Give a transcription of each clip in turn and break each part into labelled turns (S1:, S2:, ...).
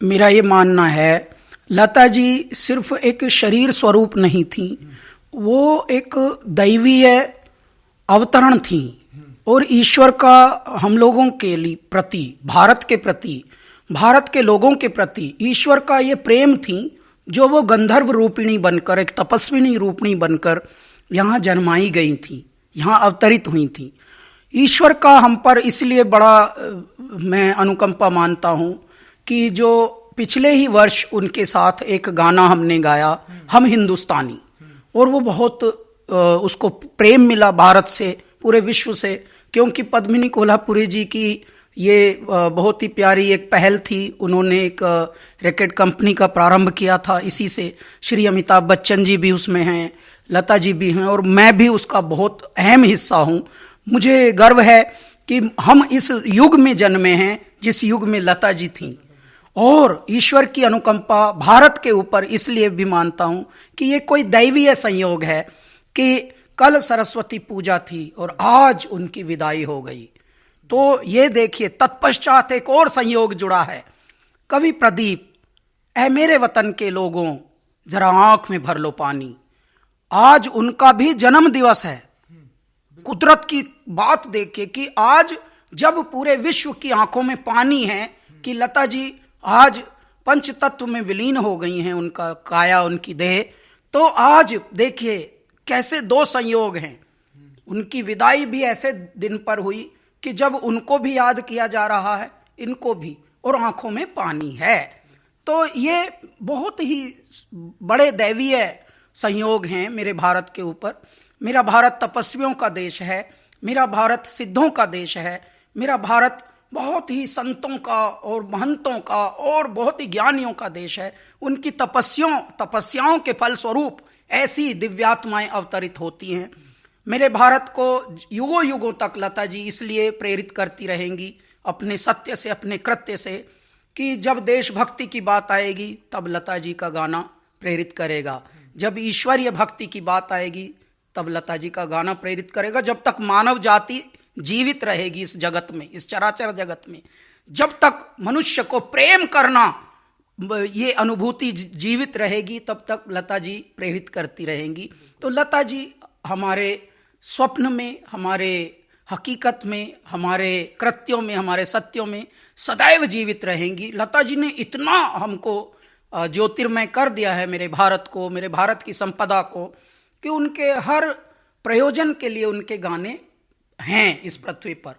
S1: मेरा ये मानना है, लता जी सिर्फ एक शरीर स्वरूप नहीं थी, वो एक दैवीय अवतरण थी और ईश्वर का हम लोगों के लिए प्रति, भारत के प्रति, भारत के लोगों के प्रति ईश्वर का ये प्रेम थी, जो वो गंधर्व रूपिणी बनकर, एक तपस्विनी रूपिणी बनकर यहाँ जन्माई गई थी, यहाँ अवतरित हुई थी। ईश्वर का हम पर इसलिए बड़ा मैं अनुकंपा मानता हूँ कि जो पिछले ही वर्ष उनके साथ एक गाना हमने गाया, हम हिंदुस्तानी, और वो बहुत उसको प्रेम मिला भारत से, पूरे विश्व से, क्योंकि पद्मिनी कोल्हापुरी जी की ये बहुत ही प्यारी एक पहल थी। उन्होंने एक रैकेट कंपनी का प्रारंभ किया था इसी से। श्री अमिताभ बच्चन जी भी उसमें हैं, लता जी भी हैं, और मैं भी उसका बहुत अहम हिस्सा हूँ। मुझे गर्व है कि हम इस युग में जन्मे हैं जिस युग में लता जी थीं, और ईश्वर की अनुकंपा भारत के ऊपर इसलिए भी मानता हूँ कि ये कोई दैवीय संयोग है कि कल सरस्वती पूजा थी और आज उनकी विदाई हो गई। तो ये देखिए, तत्पश्चात एक और संयोग जुड़ा है। कवि प्रदीप, ऐ मेरे वतन के लोगों जरा आंख में भर लो पानी, आज उनका भी जन्म दिवस है। कुदरत की बात देखिए कि आज जब पूरे विश्व की आंखों में पानी है कि लता जी आज पंच तत्व में विलीन हो गई हैं, उनका काया, उनकी देह, तो आज देखिए कैसे दो संयोग हैं। उनकी विदाई भी ऐसे दिन पर हुई कि जब उनको भी याद किया जा रहा है, इनको भी, और आंखों में पानी है। तो ये बहुत ही बड़े दैवीय संयोग हैं मेरे भारत के ऊपर। मेरा भारत तपस्वियों का देश है, मेरा भारत सिद्धों का देश है, मेरा भारत बहुत ही संतों का और महंतों का और बहुत ही ज्ञानियों का देश है। उनकी तपस्याओं के फलस्वरूप ऐसी दिव्यात्माएं अवतरित होती हैं। मेरे भारत को युगों युगों तक लता जी इसलिए प्रेरित करती रहेंगी अपने सत्य से, अपने कृत्य से, कि जब देशभक्ति की बात आएगी तब लता जी का गाना प्रेरित करेगा, जब ईश्वरीय भक्ति की बात आएगी तब लता जी का गाना प्रेरित करेगा। जब तक मानव जाति जीवित रहेगी इस जगत में, इस चराचर जगत में, जब तक मनुष्य को प्रेम करना ये अनुभूति जीवित रहेगी, तब तक लता जी प्रेरित करती रहेंगी। तो लता जी हमारे स्वप्न में, हमारे हकीकत में, हमारे कृत्यों में, हमारे सत्यों में सदैव जीवित रहेंगी। लता जी ने इतना हमको ज्योतिर्मय कर दिया है मेरे भारत को, मेरे भारत की संपदा को, कि उनके हर प्रयोजन के लिए उनके गाने हैं इस पृथ्वी पर।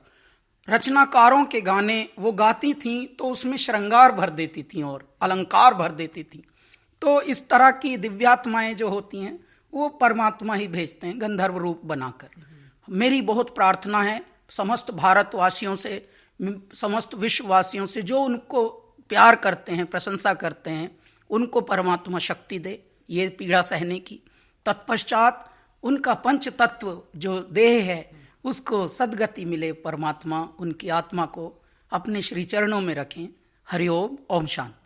S1: रचनाकारों के गाने वो गाती थीं तो उसमें श्रृंगार भर देती थीं और अलंकार भर देती थीं। तो इस तरह की दिव्यात्माएं जो होती हैं वो परमात्मा ही भेजते हैं गंधर्व रूप बनाकर। मेरी बहुत प्रार्थना है समस्त भारतवासियों से, समस्त विश्ववासियों से, जो उनको प्यार करते हैं, प्रशंसा करते हैं, उनको परमात्मा शक्ति दे ये पीड़ा सहने की। तत्पश्चात उनका पंच तत्व जो देह है उसको सद्गति मिले, परमात्मा उनकी आत्मा को अपने श्री चरणों में रखें। हरिओम, ओम शांति।